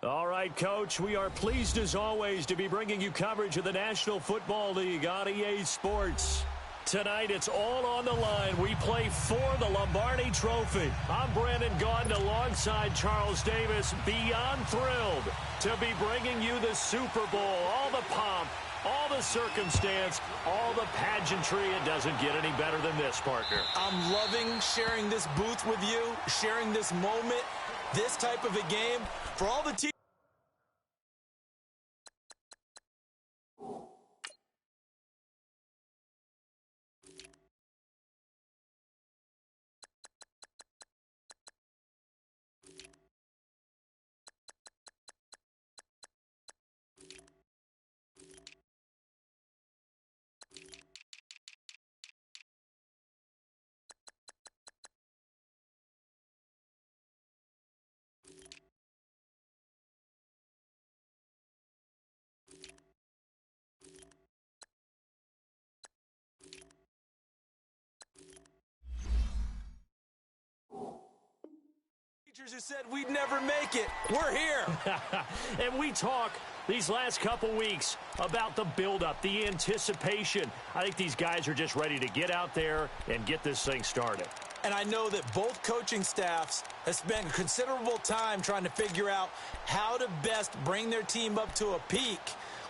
All right, Coach, we are pleased as always to be bringing you coverage of the National Football League on EA Sports. Tonight, it's all on the line. We play for the Lombardi Trophy. I'm Brandon Gaudin alongside Charles Davis. Beyond thrilled to be bringing you the Super Bowl. All the pomp, all the circumstance, all the pageantry. It doesn't get any better than this, partner. I'm loving sharing this booth with you, sharing this moment, this type of a game. For all the teams. Who said we'd never make it. We're here. And we talk these last couple weeks about the buildup, the anticipation. I think these guys are just ready to get out there and get this thing started. And I know that both coaching staffs have spent considerable time trying to figure out how to best bring their team up to a peak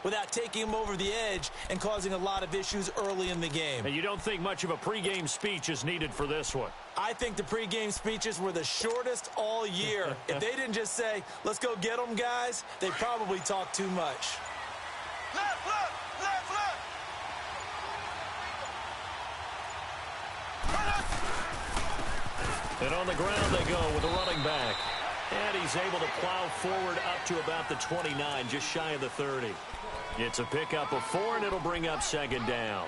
without taking them over the edge and causing a lot of issues early in the game. And you don't think much of a pregame speech is needed for this one? I think the pregame speeches were the shortest all year. If they didn't just say, let's go get them, guys, they probably talked too much. Left, left, left, left. And on the ground they go with the running back. And he's able to plow forward up to about the 29, just shy of the 30. It's a pickup of 4, and it'll bring up second down.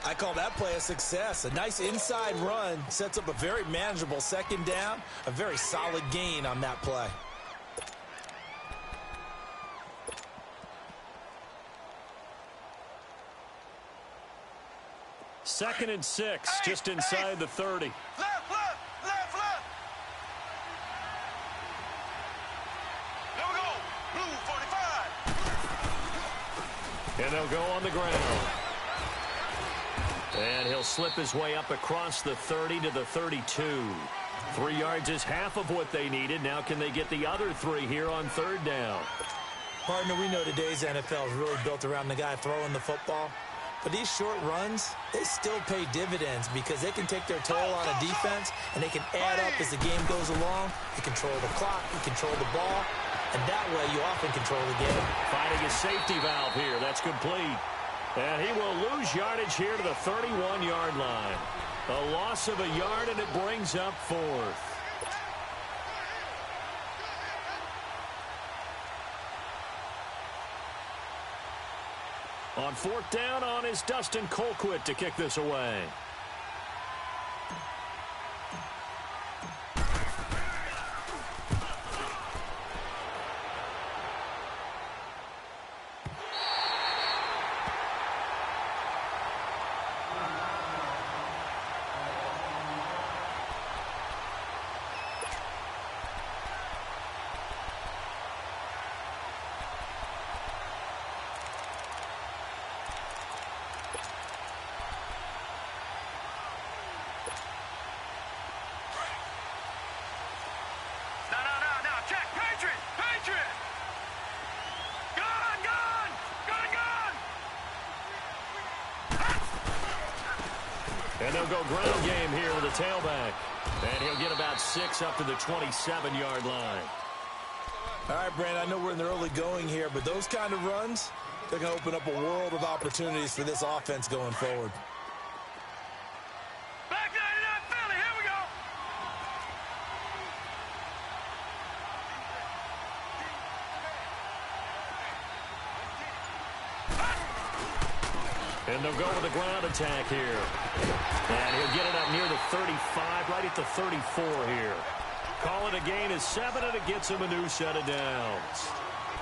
I call that play a success. A nice inside run sets up a very manageable second down. A very solid gain on that play. Second and 6, just inside the 30. Left, left, left, left. There we go. Blue 45. And they'll go on the ground. And he'll slip his way up across the 30 to the 32. 3 yards is half of what they needed. Now can they get the other 3 here on third down? Partner, we know today's NFL is really built around the guy throwing the football. But these short runs, they still pay dividends because they can take their toll on a defense and they can add up as the game goes along. You control the clock, you control the ball, and that way you often control the game. Finding a safety valve here. That's complete. And he will lose yardage here to the 31-yard line. A loss of a yard, and it brings up 4th. On 4th down on is Dustin Colquitt to kick this away. And they'll go ground game here with a tailback. And he'll get about 6 up to the 27-yard line. All right, Brandon, I know we're in the early going here, but those kind of runs, they're going to open up a world of opportunities for this offense going forward. Back 99 Philly, here we go. And they'll go with a ground attack here. And he'll get it up near the 35, right at the 34 here. Call it a gain of 7, and it gets him a new set of downs.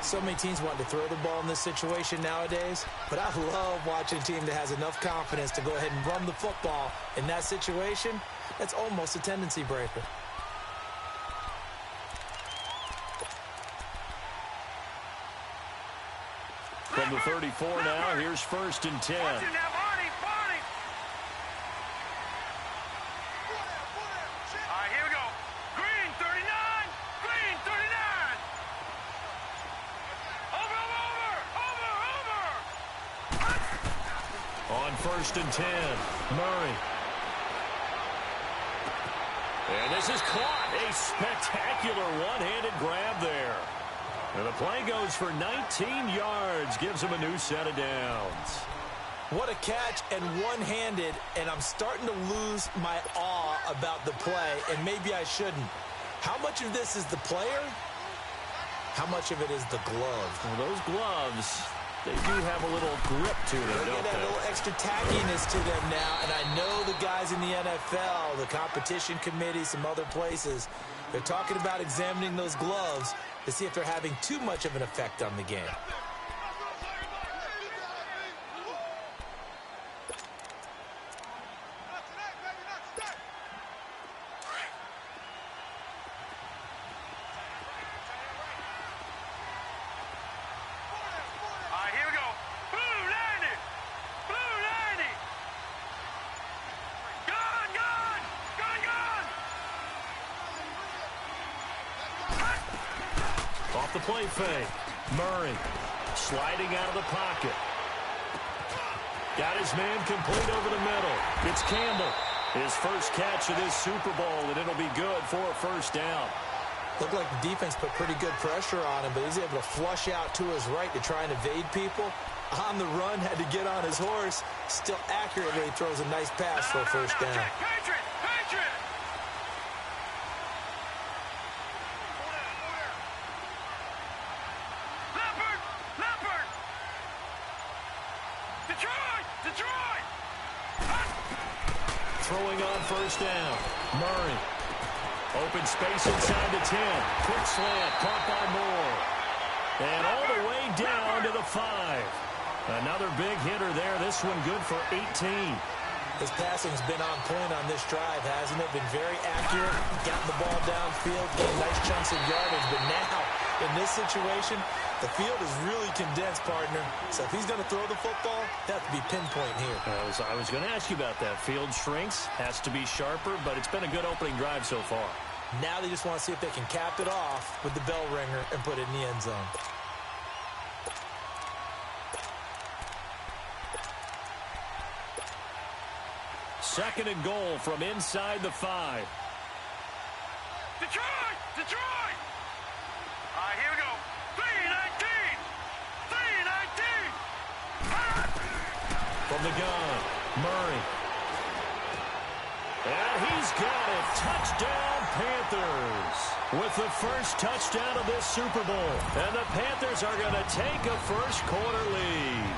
So many teams want to throw the ball in this situation nowadays, but I love watching a team that has enough confidence to go ahead and run the football in that situation. That's almost a tendency breaker. from the 34 now. Here's 1st and 10. Watch it now, Barney, Barney. All right, here we go. Green, 39. Green, 39. Over. On 1st and 10, Murray. And this is caught. A spectacular one-handed grab there. And the play goes for 19 yards. Gives him a new set of downs. What a catch, and one-handed, and I'm starting to lose my awe about the play, and maybe I shouldn't. How much of this is the player? How much of it is the glove? Well, those gloves, they do have a little grip to them, They don't get a they? little extra tackiness to them now, and I know the guys in the NFL, the competition committee, some other places, they're talking about examining those gloves to see if they're having too much of an effect on the game. All right, here we go. Blue 90. Blue 90. Gun. Off the play fake. Murray sliding out of the pocket. Got his man complete over the middle. It's Campbell. His first catch of this Super Bowl, and it'll be good for a 1st down. Looked like the defense put pretty good pressure on him, but he's able to flush out to his right to try and evade people. On the run, had to get on his horse. Still accurately throws a nice pass for a 1st down. Patriot. Leopard. Detroit. Throwing on 1st down. Murray. Open space inside the 10. Quick slant. Caught by Moore. And all the way down to the 5. Another big hitter there. This one good for 18. His passing's been on point on this drive, hasn't it? Been very accurate, gotten the ball downfield, getting nice chunks of yardage. But now, in this situation, the field is really condensed, partner. So if he's going to throw the football, that have to be pinpoint here. I was going to ask you about that. Field shrinks, has to be sharper, but it's been a good opening drive so far. Now they just want to see if they can cap it off with the bell ringer and put it in the end zone. Second and goal from inside the 5. Detroit. All right, here we go. 319. From the gun, Murray. And he's got it. Touchdown, Panthers. With the first touchdown of this Super Bowl. And the Panthers are going to take a first-quarter lead.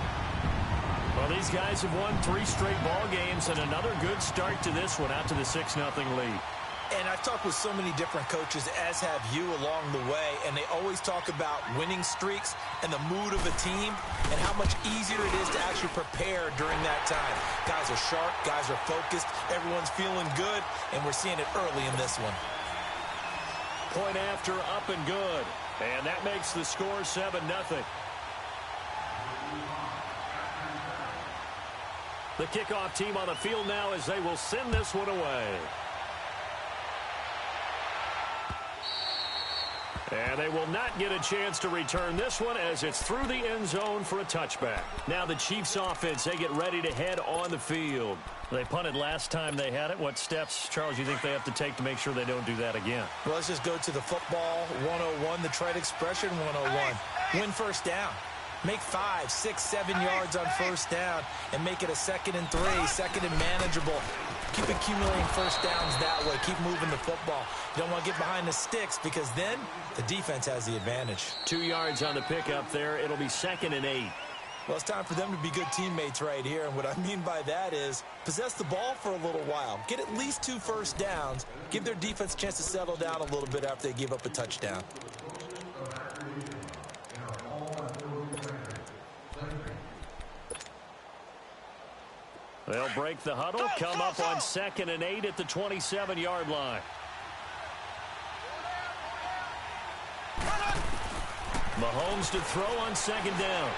Well, these guys have won 3 straight ball games, and another good start to this one, out to the 6-0 lead. And I've talked with so many different coaches, as have you along the way, and they always talk about winning streaks and the mood of a team and how much easier it is to actually prepare during that time. Guys are sharp, guys are focused, everyone's feeling good, and we're seeing it early in this one. Point after, up and good. And that makes the score 7-0. The kickoff team on the field now as they will send this one away. And they will not get a chance to return this one as it's through the end zone for a touchback. Now the Chiefs offense, they get ready to head on the field. They punted last time they had it. What steps, Charles, you think they have to take to make sure they don't do that again? Well, let's just go to the football 101, the trade expression 101. Win 1st down. Make 5, 6, 7 yards on 1st down and make it a 2nd and 3, 2nd and manageable. Keep accumulating 1st downs that way. Keep moving the football. You don't want to get behind the sticks because then the defense has the advantage. 2 yards on the pickup there. It'll be 2nd and 8. Well, it's time for them to be good teammates right here. And what I mean by that is possess the ball for a little while. Get at least 2 first downs. Give their defense a chance to settle down a little bit after they give up a touchdown. They'll break the huddle, come up on 2nd and 8 at the 27-yard line. Mahomes to throw on 2nd down.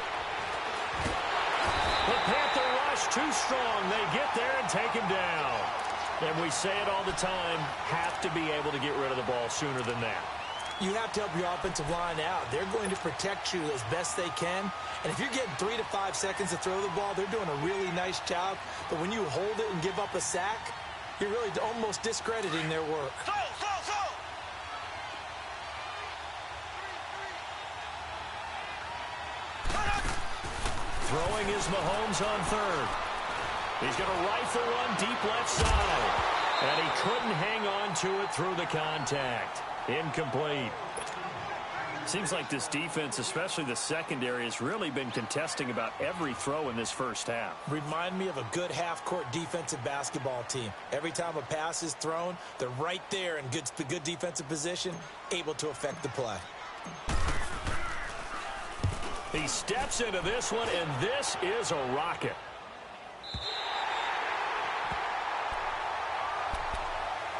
The Panther rush too strong. They get there and take him down. And we say it all the time, have to be able to get rid of the ball sooner than that. You have to help your offensive line out. They're going to protect you as best they can. And if you're getting 3 to 5 seconds to throw the ball, they're doing a really nice job. But when you hold it and give up a sack, you're really almost discrediting their work. Throwing is Mahomes on third. He's going to rifle one deep left side. And he couldn't hang on to it through the contact. Incomplete. Seems like this defense, especially the secondary, has really been contesting about every throw in this first half. Remind me of a good half-court defensive basketball team. Every time a pass is thrown, they're right there in good defensive position, able to affect the play. He steps into this one, and this is a rocket.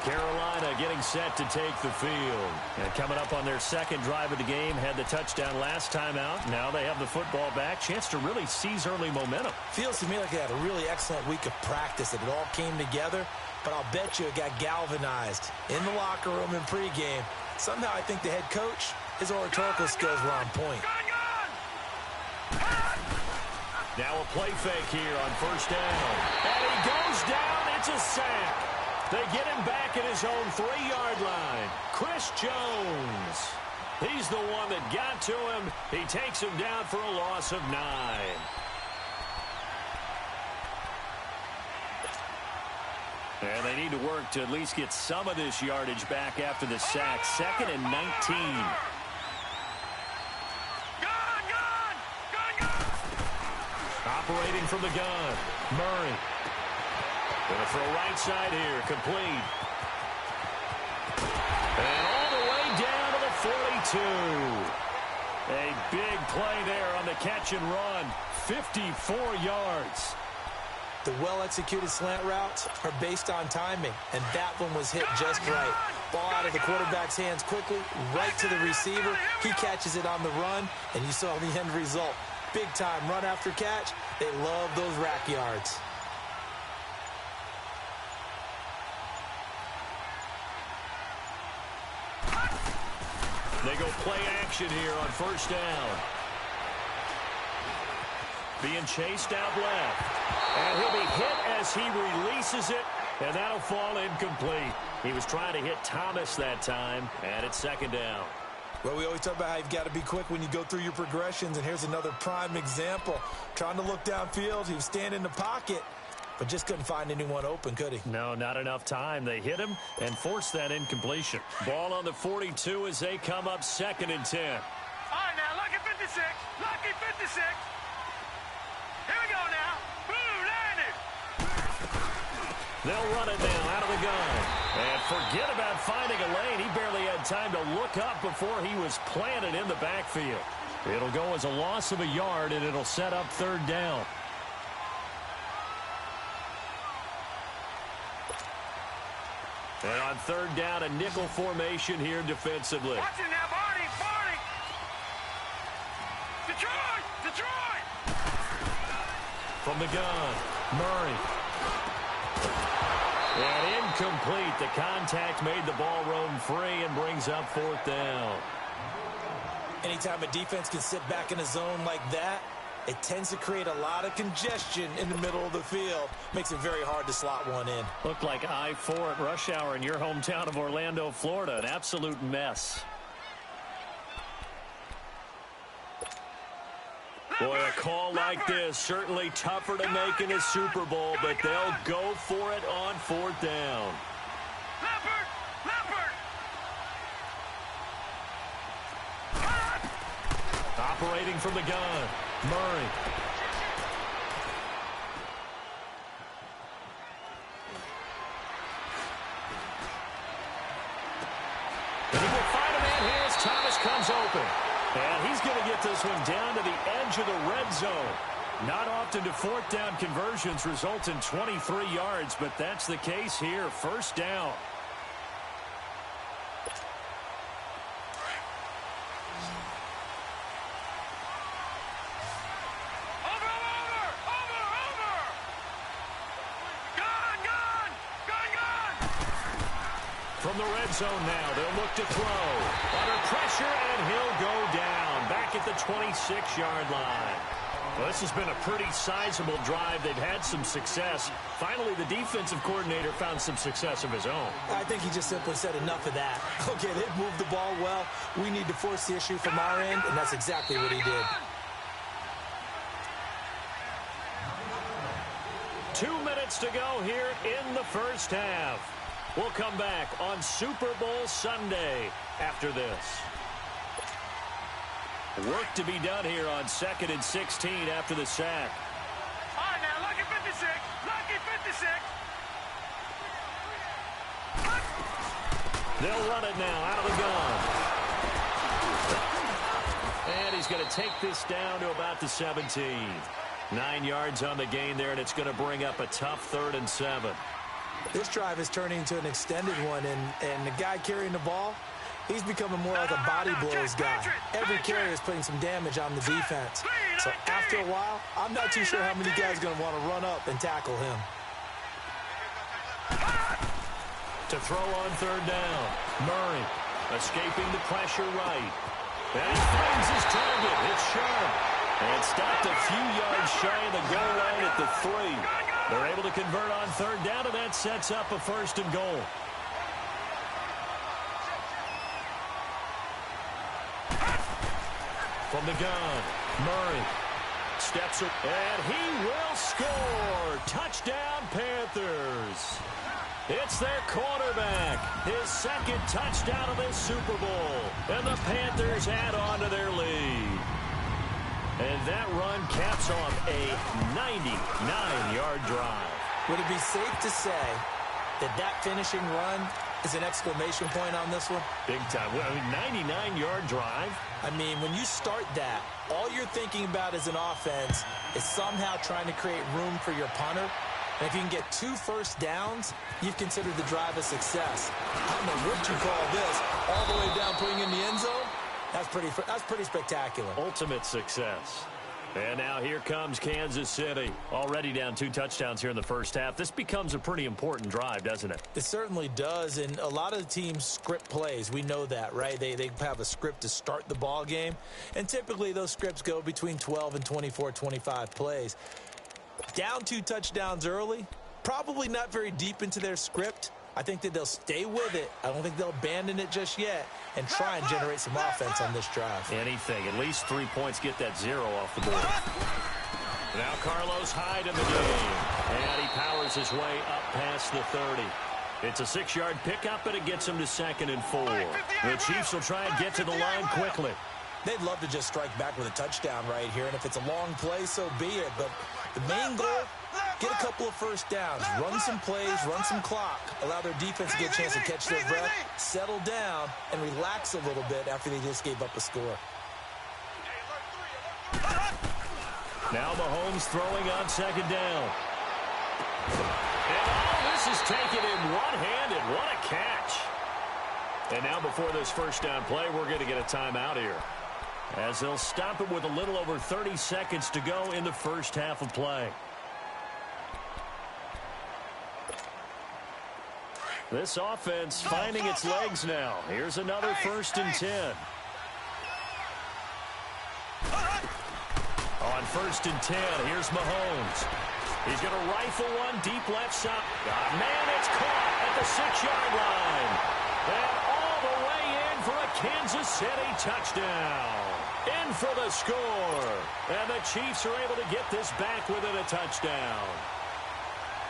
Carolina getting set to take the field. And coming up on their second drive of the game, had the touchdown last time out. Now they have the football back. Chance to really seize early momentum. Feels to me like they had a really excellent week of practice. It all came together, but I'll bet you it got galvanized in the locker room in pregame. Somehow I think the head coach, his oratorical skills were on point. Now a play fake here on first down. And he goes down. It's a sack. They get him back at his own 3-yard line. Chris Jones. He's the one that got to him. He takes him down for a loss of 9. And they need to work to at least get some of this yardage back after the sack. 2nd and 19. Operating from the gun, Murray. Going to throw right side here, complete. And all the way down to the 42. A big play there on the catch and run. 54 yards. The well-executed slant routes are based on timing, and that one was hit just right. Ball out of the quarterback's hands quickly, right to the receiver. He catches it on the run, and you saw the end result. Big time run after catch. They love those rack yards. They go play action here on first down. Being chased out left. And he'll be hit as he releases it, and that'll fall incomplete. He was trying to hit Thomas that time, and it's 2nd down. Well, we always talk about how you've got to be quick when you go through your progressions, and here's another prime example. Trying to look downfield, he was standing in the pocket, but just couldn't find anyone open, could he? No, not enough time. They hit him and forced that incompletion. Ball on the 42 as they come up 2nd and 10. All right, now, lucky 56. Lucky 56. Here we go now. Boom, landed. They'll run it now out of the gun. And forget about finding a lane. He barely had time to look up before he was planted in the backfield. It'll go as a loss of a yard, and it'll set up 3rd down. And on 3rd down, a nickel formation here defensively. Watch it now, Barney. Barney. Detroit. Detroit. From the gun, Murray. And incomplete. The contact made the ball roam free and brings up 4th down. Anytime a defense can sit back in a zone like that, it tends to create a lot of congestion in the middle of the field. Makes it very hard to slot one in. Looked like I-4 at rush hour in your hometown of Orlando, Florida. An absolute mess. Boy, a call like this, certainly tougher to make in a Super Bowl, but they'll go for it on 4th down. Leopard. Leopard. Operating from the gun, Murray. And he will find a man here as Thomas comes open. And he's going to get this one down to the edge of the red zone. Not often do 4th down conversions result in 23 yards, but that's the case here. 1st down. Over. the red zone now. They'll look to throw. Under pressure, and he'll go down. Back at the 26-yard line. Well, this has been a pretty sizable drive. They've had some success. Finally, the defensive coordinator found some success of his own. I think he just simply said enough of that. Okay, they've moved the ball well. We need to force the issue from our end, and that's exactly what he did. 2 minutes to go here in the first half. We'll come back on Super Bowl Sunday after this. Work to be done here on 2nd and 16 after the sack. All right, now, lucky 56. Lucky 56. They'll run it now out of the gun. And he's going to take this down to about the 17. 9 yards on the gain there, and it's going to bring up a tough 3rd and 7. This drive is turning into an extended one, and the guy carrying the ball, he's becoming more like a body blows guy. Every carry is putting some damage on the defense. So after a while, I'm not too sure how many guys are going to want to run up and tackle him. To throw on 3rd down. Murray escaping the pressure right. And he finds his target. It's sharp. And stopped a few yards shy of the goal line at the 3. They're able to convert on 3rd down, and that sets up a 1st and goal. From the gun, Murray steps up, and he will score. Touchdown, Panthers. It's their quarterback, his 2nd touchdown of this Super Bowl. And the Panthers add on to their lead. And that run caps off a 99-yard drive. Would it be safe to say that that finishing run is an exclamation point on this one? Big time. Well, I mean, 99-yard drive. I mean, when you start that, all you're thinking about as an offense is somehow trying to create room for your punter. And if you can get 2 first downs, you've considered the drive a success. I don't know what you call this. All the way down, putting in the end zone. That's pretty spectacular. Ultimate success. And now here comes Kansas City. Already down 2 touchdowns here in the first half. This becomes a pretty important drive, doesn't it? It certainly does. And a lot of the teams script plays. We know that, right? They have a script to start the ball game. And typically those scripts go between 12 and 24, 25 plays. Down 2 touchdowns early. Probably not very deep into their script. I think that they'll stay with it. I don't think they'll abandon it just yet and try and generate some offense on this drive. Anything. At least 3 points. Get that 0 off the board. Now Carlos Hyde in the game. And he powers his way up past the 30. It's a 6-yard pickup, and it gets him to 2nd and 4. The Chiefs will try and get to the line quickly. They'd love to just strike back with a touchdown right here. And if it's a long play, so be it. But the main goal, get a couple of first downs, run some plays, run some clock, allow their defense to get a chance to catch their breath, settle down, and relax a little bit after they just gave up a score. Now Mahomes throwing on 2nd down. And all this is taken in one-handed. What a catch. And now before this first down play, we're going to get a timeout here, as they'll stop it with a little over 30 seconds to go in the first half of play. This offense finding its legs now. Here's another 1st and 10. On 1st and 10, here's Mahomes. He's going to rifle one deep left side. Man, it's caught at the 6-yard line. And all the way in for a Kansas City touchdown. In for the score. And the Chiefs are able to get this back within a touchdown.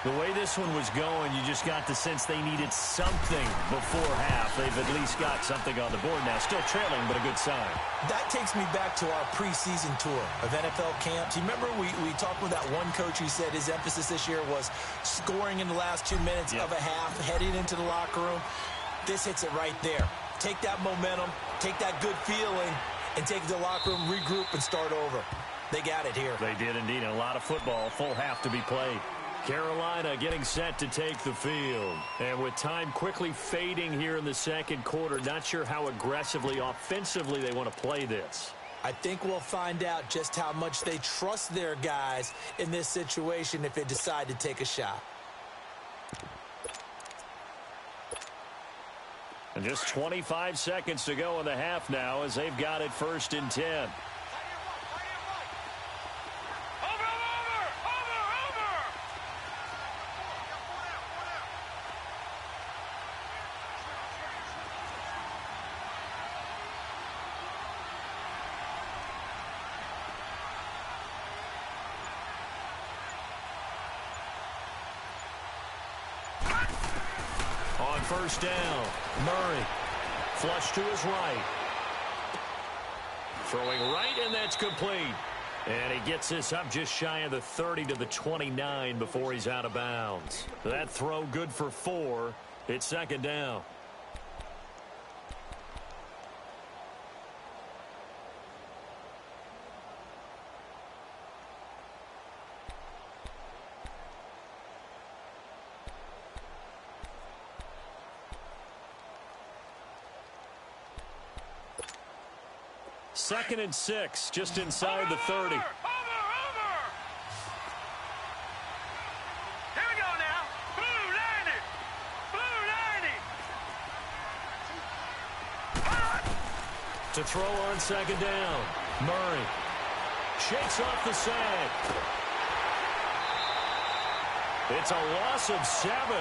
The way this one was going, you just got the sense they needed something before half. They've at least got something on the board now. Still trailing, but a good sign. That takes me back to our preseason tour of NFL camps. You remember we talked with that one coach who said his emphasis this year was scoring in the last 2 minutes of a half, heading into the locker room. This hits it right there. Take that momentum, take that good feeling, and take it to the locker room, regroup, and start over. They got it here. They did indeed. And a lot of football, full half to be played. Carolina getting set to take the field. And with time quickly fading here in the second quarter, not sure how aggressively, offensively they want to play this. I think we'll find out just how much they trust their guys in this situation if they decide to take a shot. And just 25 seconds to go in the half now as they've got it 1st and 10. On 1st down, Murray. Flush to his right. Throwing right, and that's complete. And he gets this up just shy of the 30 to the 29 before he's out of bounds. That throw good for 4. It's 2nd down. Second and 6, just inside the 30. Here we go now. Blue 90. Blue 90. To throw on 2nd down. Murray shakes off the sack. It's a loss of 7.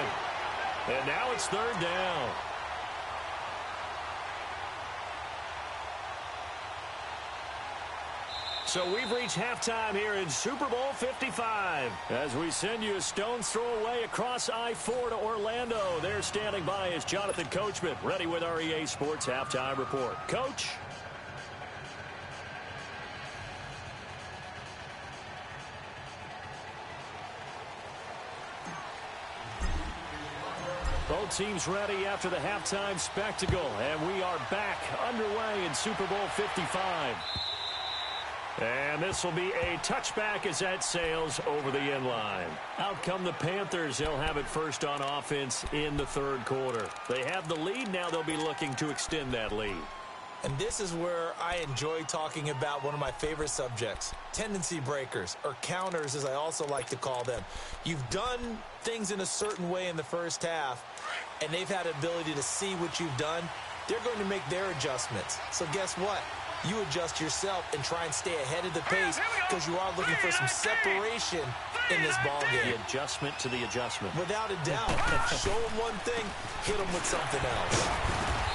And now it's 3rd down. So we've reached halftime here in Super Bowl 55. As we send you a stone's throw away across I-4 to Orlando. There standing by is Jonathan Coachman, ready with our EA Sports Halftime Report. Coach? Both teams ready after the halftime spectacle. And we are back underway in Super Bowl 55. And this will be a touchback as that sails over the end line. Out come the Panthers. They'll have it first on offense in the 3rd quarter. They have the lead. Now they'll be looking to extend that lead. And this is where I enjoy talking about one of my favorite subjects, tendency breakers, or counters as I also like to call them. You've done things in a certain way in the first half, and they've had the ability to see what you've done. They're going to make their adjustments. So guess what? You adjust yourself and try and stay ahead of the pace because you are looking for some separation in this ball game. The adjustment to the adjustment. Without a doubt. Show him one thing, hit him with something else.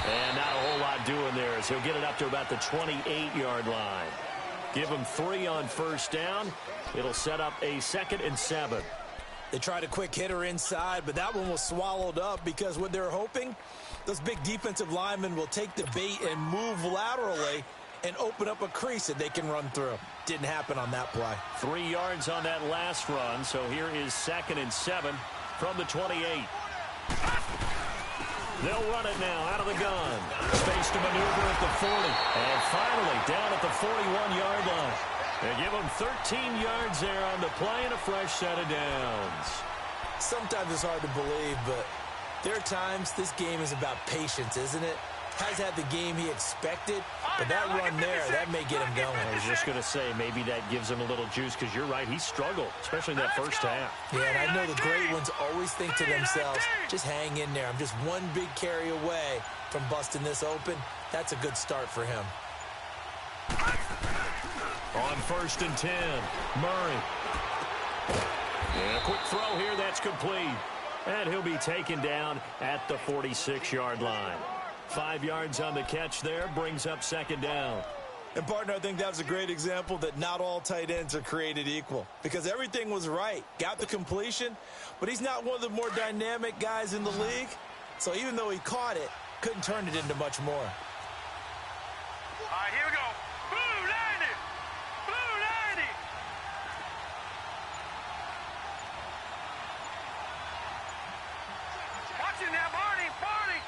And not a whole lot doing there as he'll get it up to about the 28-yard line. Give him 3 on 1st down. It'll set up a 2nd and 7. They tried a quick hitter inside, but that one was swallowed up because what they're hoping, those big defensive linemen will take the bait and move laterally and open up a crease that they can run through. Didn't happen on that play. 3 yards on that last run, so here is 2nd and 7 from the 28. They'll run it now out of the gun. Space to maneuver at the 40. And finally down at the 41-yard line. They give them 13 yards there on the play and a fresh set of downs. Sometimes it's hard to believe, but there are times this game is about patience, isn't it? Has had the game he expected, but that run there, that may get him going. I was just going to say, maybe that gives him a little juice, because you're right, he struggled, especially in that first half. Yeah, and I know the great ones always think to themselves, just hang in there. I'm just one big carry away from busting this open. That's a good start for him. On 1st and 10, Murray. And a quick throw here, that's complete. And he'll be taken down at the 46-yard line. 5 yards on the catch there, brings up 2nd down. And, partner, I think that was a great example that not all tight ends are created equal, because everything was right. Got the completion, but he's not one of the more dynamic guys in the league. So even though he caught it, couldn't turn it into much more. All right, here we go. Blue 90. Blue 90. Watch it now, Barney. Barney.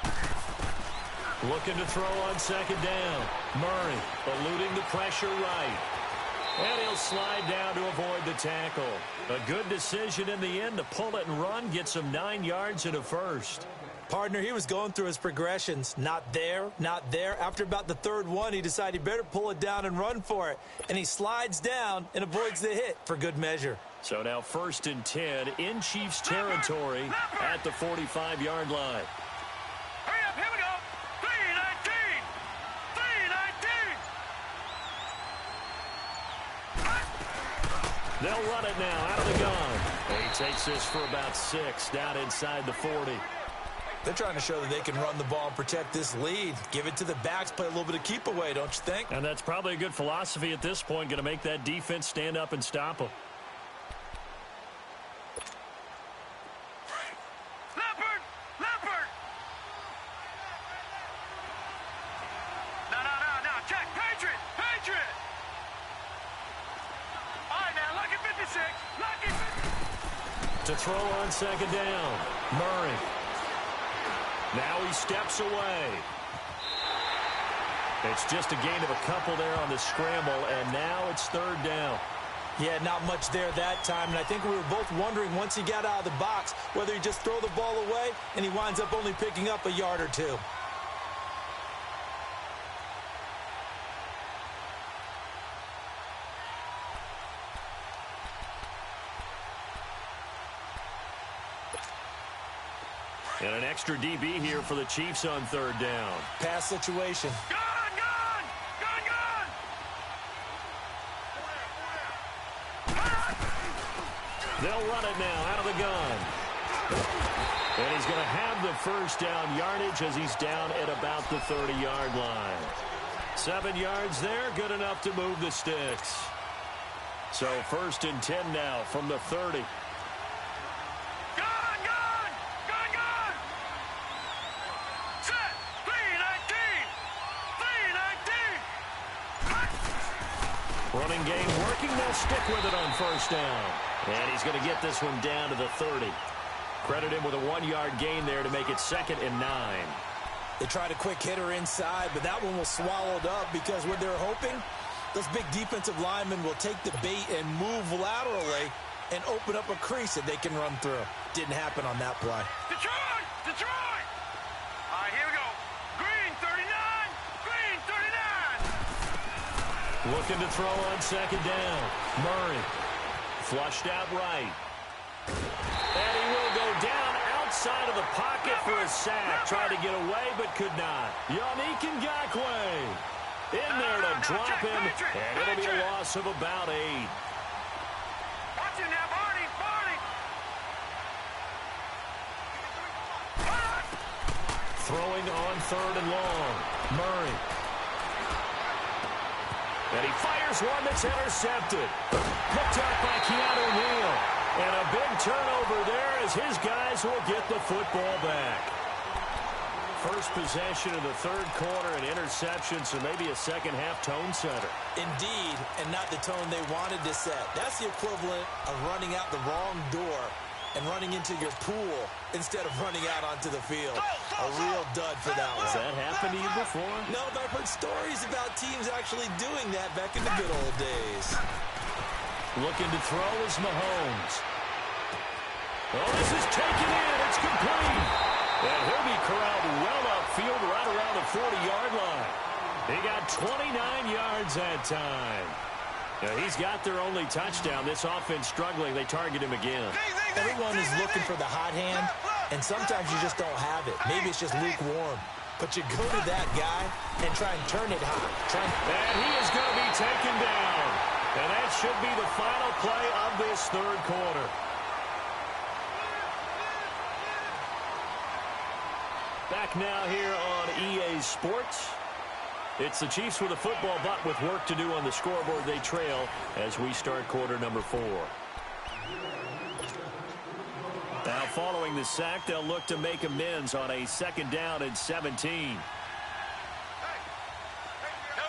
Looking to throw on 2nd down. Murray eluding the pressure right. And he'll slide down to avoid the tackle. A good decision in the end to pull it and run. Gets him 9 yards and a first. Partner, he was going through his progressions. Not there, not there. After about the 3rd one, he decided he better pull it down and run for it. And he slides down and avoids the hit for good measure. So now 1st and 10 in Chiefs territory at the 45-yard line. Hurry up, here we go. They'll run it now out of the gun. And he takes this for about 6 down inside the 40. They're trying to show that they can run the ball and protect this lead. Give it to the backs, play a little bit of keep away, don't you think? And that's probably a good philosophy at this point, going to make that defense stand up and stop them. Leopard! No, check, Patriot! All right, now, lucky 56, lucky 50. To throw on second down, Murray. Now he steps away. It's just a gain of a couple there on the scramble, and now it's 3rd down. Yeah, not much there that time, and I think we were both wondering once he got out of the box whether he just throw the ball away, and he winds up only picking up a yard or 2. And an extra DB here for the Chiefs on 3rd down. Pass situation. Gun! They'll run it now out of the gun. And he's going to have the 1st down yardage as he's down at about the 30-yard line. 7 yards there, good enough to move the sticks. So 1st and 10 now from the 30. Running game working. They'll stick with it on 1st down. And he's going to get this one down to the 30. Credit him with a 1-yard gain there to make it 2nd and 9. They tried a quick hitter inside, but that one was swallowed up because what they're hoping, those big defensive linemen will take the bait and move laterally and open up a crease that they can run through. Didn't happen on that play. Detroit! All right, here we go. Green 39. Looking to throw on 2nd down. Murray. Flushed out right. And he will go down outside of the pocket for a sack. Tried to get away, but could not. Yannick Ngakoue in there to drop him. And it'll be a loss of about 8. Watch him now, Barney. Throwing on 3rd and long. Murray. And he fires one that's intercepted. Picked up by Keanu Neal. And a big turnover there as his guys will get the football back. First possession of the 3rd quarter, an interception, so maybe a second-half tone setter. Indeed, and not the tone they wanted to set. That's the equivalent of running out the wrong door and running into your pool instead of running out onto the field. A real dud for that one. Has that happened to you before? No, but I've heard stories about teams actually doing that back in the good old days. Looking to throw is Mahomes. Oh, this is taken in. It's complete. And he'll be corralled well upfield right around the 40-yard line. He got 29 yards that time. Now, he's got their only touchdown. This offense struggling. They target him again. Everyone is looking for the hot hand, and sometimes you just don't have it. Maybe it's just lukewarm. But you go to that guy and try and turn it hot. And he is going to be taken down. And that should be the final play of this 3rd quarter. Back now here on EA Sports. It's the Chiefs with a football, but with work to do on the scoreboard. They trail as we start quarter number 4. Now following the sack, they'll look to make amends on a 2nd down and 17. Here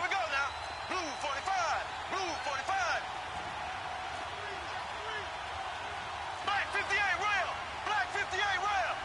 we go now. Blue 45. Black 58 rail. Black 58 rail.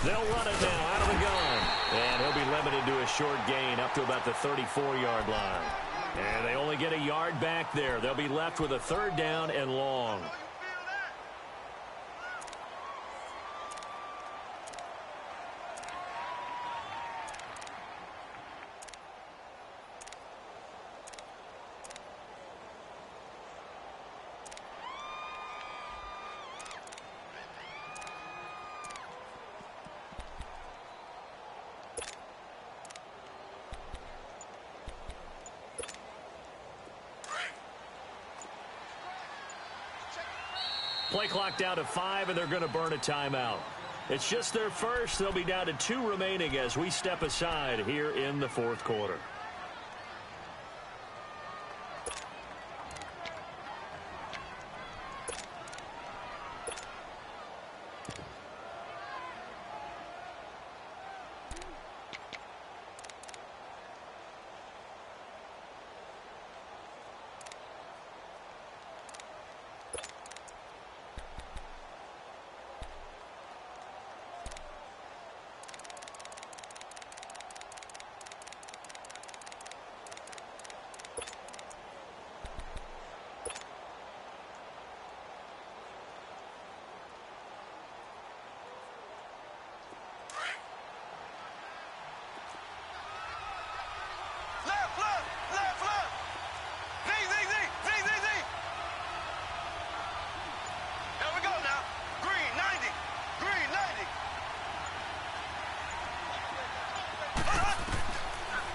They'll run it now out of the gun. And he'll be limited to a short gain up to about the 34-yard line. And they only get a yard back there. They'll be left with a 3rd down and long. Play clock down to 5, and they're going to burn a timeout. It's just their first. They'll be down to 2 remaining as we step aside here in the fourth quarter.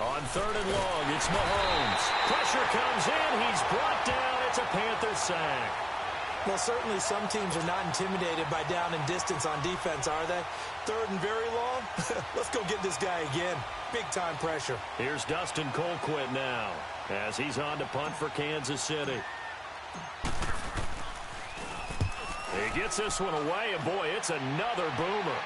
On 3rd and long, it's Mahomes. Pressure comes in. He's brought down. It's a Panthers sack. Well, certainly some teams are not intimidated by down and distance on defense, are they? 3rd and very long? Let's go get this guy again. Big-time pressure. Here's Dustin Colquitt now as he's on to punt for Kansas City. He gets this one away, and boy, it's another boomer.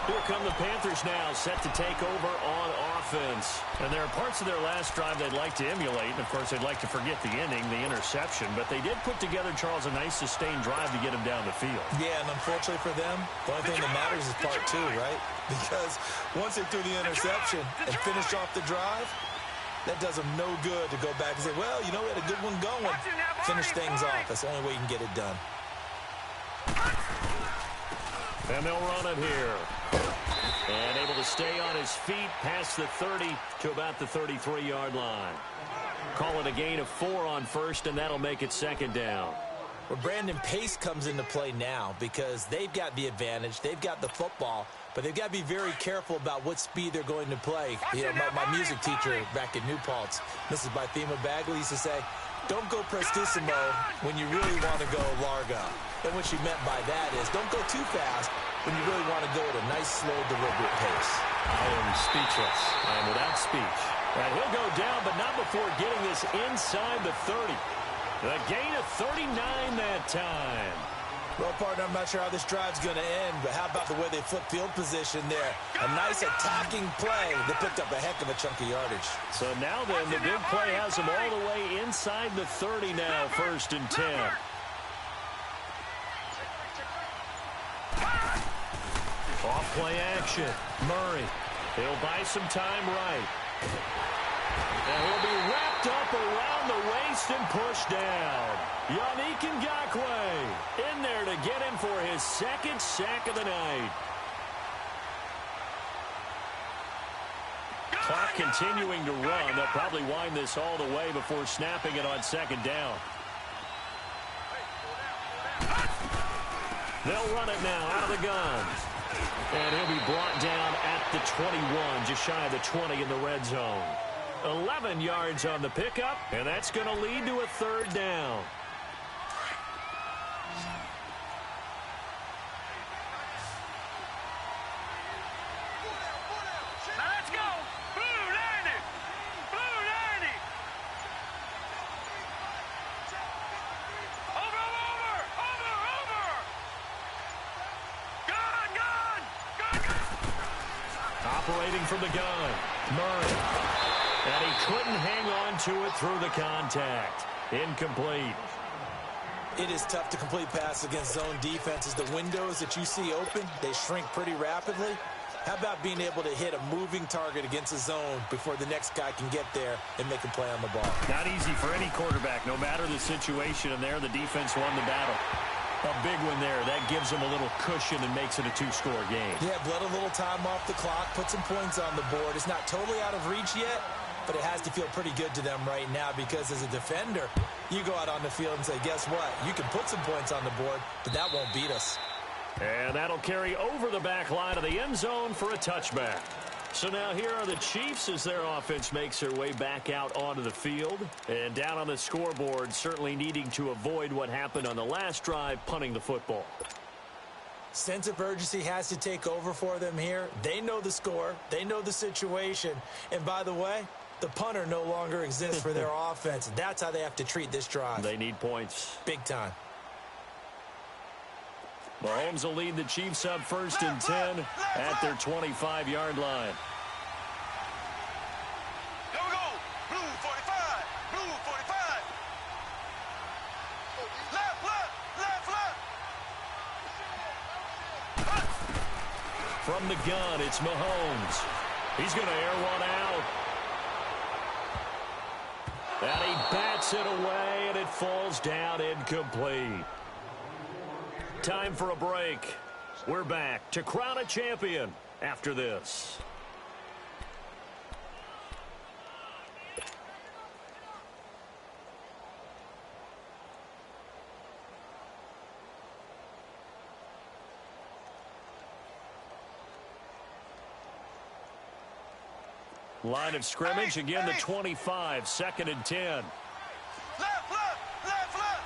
Here come the Panthers now, set to take over on offense. And there are parts of their last drive they'd like to emulate. And, of course, they'd like to forget the inning, the interception. But they did put together, Charles, a nice sustained drive to get him down the field. Yeah, and unfortunately for them, the only thing that matters is part 2, right? Because once they threw the interception and finished off the drive, that does them no good to go back and say, well, you know, we had a good one going. Finish things off. That's the only way you can get it done. And they'll run it here. And able to stay on his feet past the 30 to about the 33-yard line. Call it a gain of 4 on first, and that'll make it 2nd down. Well, Brandon, pace comes into play now because they've got the advantage. They've got the football, but they've got to be very careful about what speed they're going to play. You know, my music teacher back in New Paltz, Mrs. Bythema Bagley, used to say, don't go prestissimo when you really want to go largo. And what she meant by that is don't go too fast when you really want to go at a nice, slow, deliberate pace. I am speechless. I am without speech. And he'll go down, but not before getting this inside the 30. The gain of 39 that time. Well, partner, I'm not sure how this drive's going to end, but how about the way they flip field position there? A nice attacking play that picked up a heck of a chunk of yardage. So now then, the big play has them all the way inside the 30 now, 1st and 10. Off play action. Murray. He'll buy some time right. And he'll be wrapped up around the waist and pushed down. Yannick Ngakoue in there to get him for his 2nd sack of the night. Clock continuing to run. They'll probably wind this all the way before snapping it on 2nd down. They'll run it now out of the gun. And he'll be brought down at the 21, just shy of the 20 in the red zone. 11 yards on the pickup, and that's going to lead to a 3rd down. Now let's go. Blue 90. Blue 90. Over. Gun. Operating from the gun, Murray. And he couldn't hang on to it through the contact. Incomplete. It is tough to complete passes against zone defenses. The windows that you see open, they shrink pretty rapidly. How about being able to hit a moving target against a zone before the next guy can get there and make a play on the ball? Not easy for any quarterback, no matter the situation, and there the defense won the battle. A big one there. That gives them a little cushion and makes it a 2-score game. Yeah, bled a little time off the clock, put some points on the board. It's not totally out of reach yet, but it has to feel pretty good to them right now because as a defender, you go out on the field and say, guess what? You can put some points on the board, but that won't beat us. And that'll carry over the back line of the end zone for a touchback. So now here are the Chiefs as their offense makes their way back out onto the field. And down on the scoreboard, certainly needing to avoid what happened on the last drive, punting the football. Sense of urgency has to take over for them here. They know the score. They know the situation. And by the way, the punter no longer exists for their offense. That's how they have to treat this drive. They need points. Big time. Mahomes will lead the Chiefs up 1st and 10 at their 25-yard line. Here we go. Blue 45. Blue 45. Left, left, left, left. From the gun, it's Mahomes. He's going to air one out. And he bats it away, and it falls down incomplete. Time for a break. We're back to crown a champion after this. Line of scrimmage, again the 25, 2nd and 10. Left, left, left, left.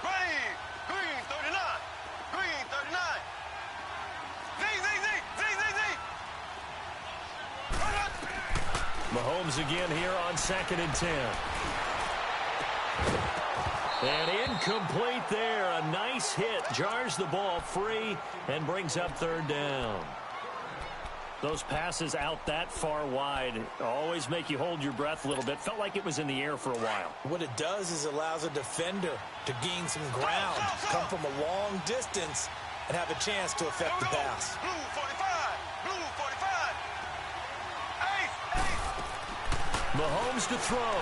Hey. Green 39. Green 39. Z. Mahomes again here on 2nd and 10. And incomplete there. A nice hit. Jars the ball free and brings up 3rd down. Those passes out that far wide always make you hold your breath a little bit. Felt like it was in the air for a while. What it does is allows a defender to gain some ground, come from a long distance, and have a chance to affect the pass. Blue 45. Blue 45. Ace. Mahomes to throw.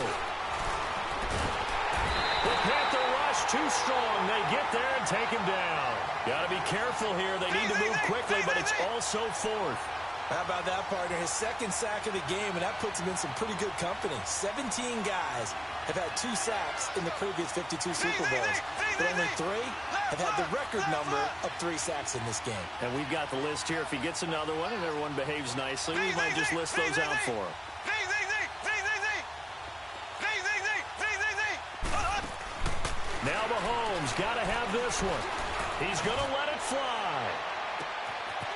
The Panther rush too strong. They get there and take him down. Got to be careful here. They need to move quickly, but it's also 4th. How about that, partner? His 2nd sack of the game, and that puts him in some pretty good company. 17 guys have had 2 sacks in the previous 52 Super Bowls, but only 3 have had the record number of 3 sacks in this game. And we've got the list here. If he gets another one and everyone behaves nicely, we might just list those out for him. Now Mahomes got to have this one. He's going to let it fly.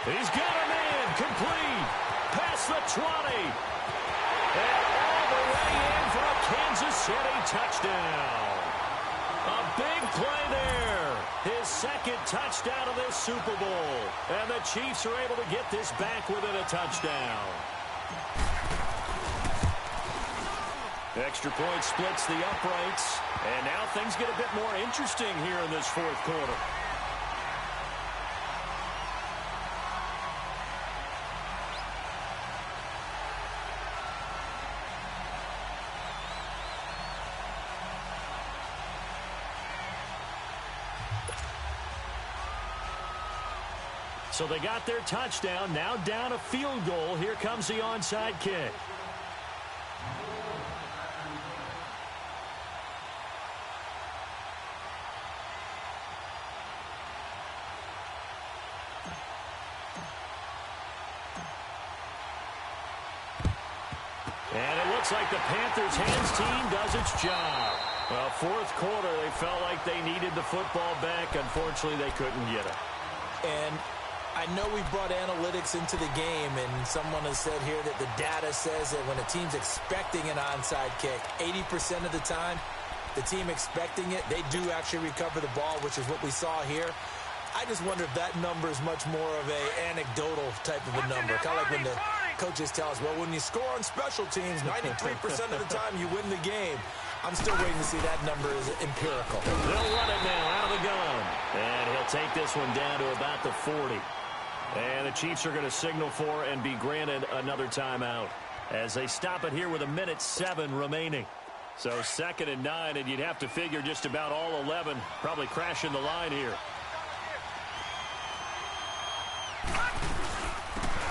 He's got him in. Complete. Past the 20. And all the way in for a Kansas City touchdown. A big play there. His 2nd touchdown of this Super Bowl. And the Chiefs are able to get this back within a touchdown. Extra point splits the uprights. And now things get a bit more interesting here in this 4th quarter. So they got their touchdown. Now down a field goal. Here comes the onside kick. And it looks like the Panthers hands team does its job. Well, 4th quarter, they felt like they needed the football back. Unfortunately, they couldn't get it. And I know we brought analytics into the game, and someone has said here that the data says that when a team's expecting an onside kick, 80% of the time, the team expecting it, they do actually recover the ball, which is what we saw here. I just wonder if that number is much more of a anecdotal type of a number. Kind of like when the coaches tell us, well, when you score on special teams, 93% of the time you win the game. I'm still waiting to see that number is empirical. They'll run it now out of the gun. And he'll take this one down to about the 40. And the Chiefs are going to signal for and be granted another timeout as they stop it here with 1:07 remaining. So 2nd and 9, and you'd have to figure just about all 11 probably crashing the line here.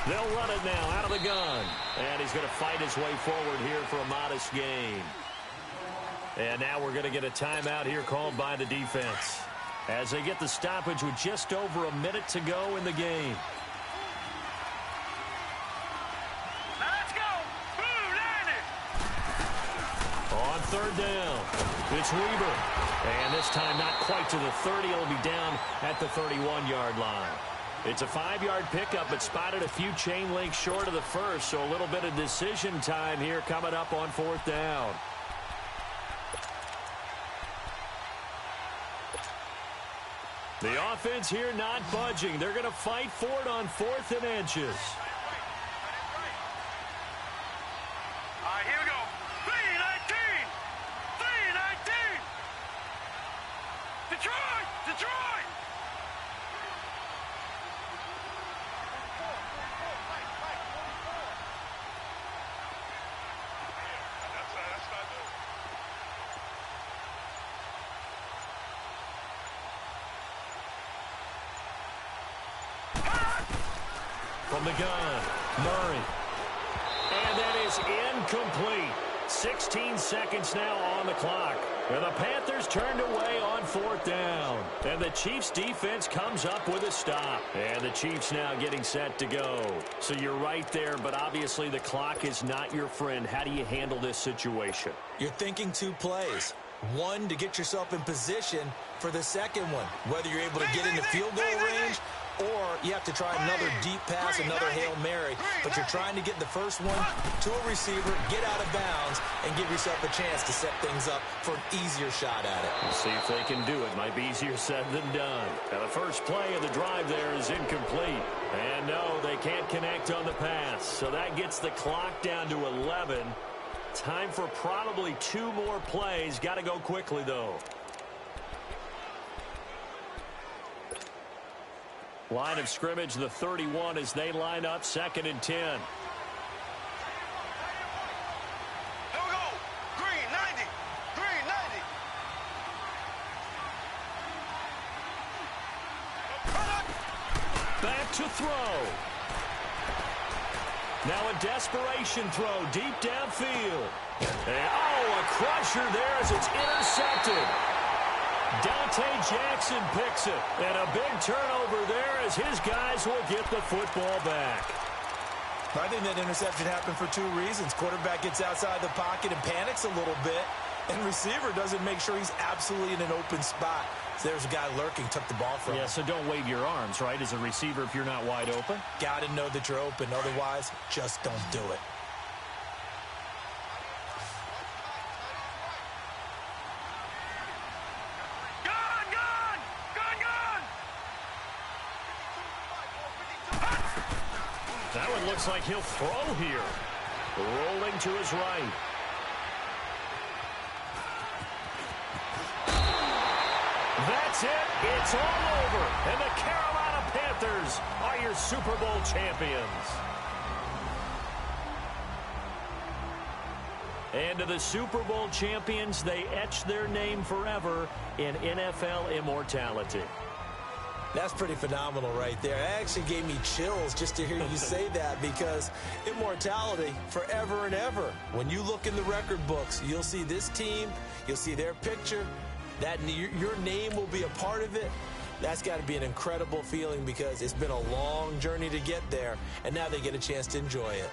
They'll run it now out of the gun. And he's going to fight his way forward here for a modest gain. And now we're going to get a timeout here called by the defense. as they get the stoppage with just over a minute to go in the game. Now let's go. Boom, landed. On third down, it's Weaver. And this time not quite to the 30. It'll be down at the 31-yard line. It's a 5-yard pickup, but spotted a few chain links short of the first, so a little bit of decision time here coming up on fourth down. The offense here not budging. They're going to fight for it on 4th and inches. All right, here we go. 3-19. 3-19. Detroit! Detroit! From the gun, Murray. And that is incomplete. 16 seconds now on the clock. And the Panthers turned away on 4th down. And the Chiefs' defense comes up with a stop. And the Chiefs now getting set to go. So you're right there, but obviously the clock is not your friend. How do you handle this situation? You're thinking 2 plays. One, to get yourself in position for the second one, whether you're able to get into field goal range or you have to try another deep pass, another Hail Mary. But you're trying to get the first one to a receiver, get out of bounds, and give yourself a chance to set things up for an easier shot at it. We'll see if they can do it. Might be easier said than done. Now the first play of the drive there is incomplete. And no, they can't connect on the pass. So that gets the clock down to 11. Time for probably 2 more plays. Got to go quickly, though. Line of scrimmage, the 31, as they line up 2nd and 10. Here we go. Green, 90. Green, 90. Back to throw. Now a desperation throw deep downfield. And, a crusher there as it's intercepted. Dante Jackson picks it. And a big turnover there as his guys will get the football back. I think that interception happened for 2 reasons. Quarterback gets outside the pocket and panics a little bit. And receiver doesn't make sure he's absolutely in an open spot. So there's a guy lurking, took the ball from him. Yeah, so don't wave your arms, right, as a receiver if you're not wide open. Got to know that you're open. Otherwise, just don't do it. That one looks like he'll throw here. Rolling to his right. That's it. It's all over. And the Carolina Panthers are your Super Bowl champions. And to the Super Bowl champions, they etch their name forever in NFL immortality. That's pretty phenomenal right there. It actually gave me chills just to hear you say that, because immortality forever and ever. When you look in the record books, you'll see this team, you'll see their picture, that your name will be a part of it. That's got to be an incredible feeling, because it's been a long journey to get there, and now they get a chance to enjoy it.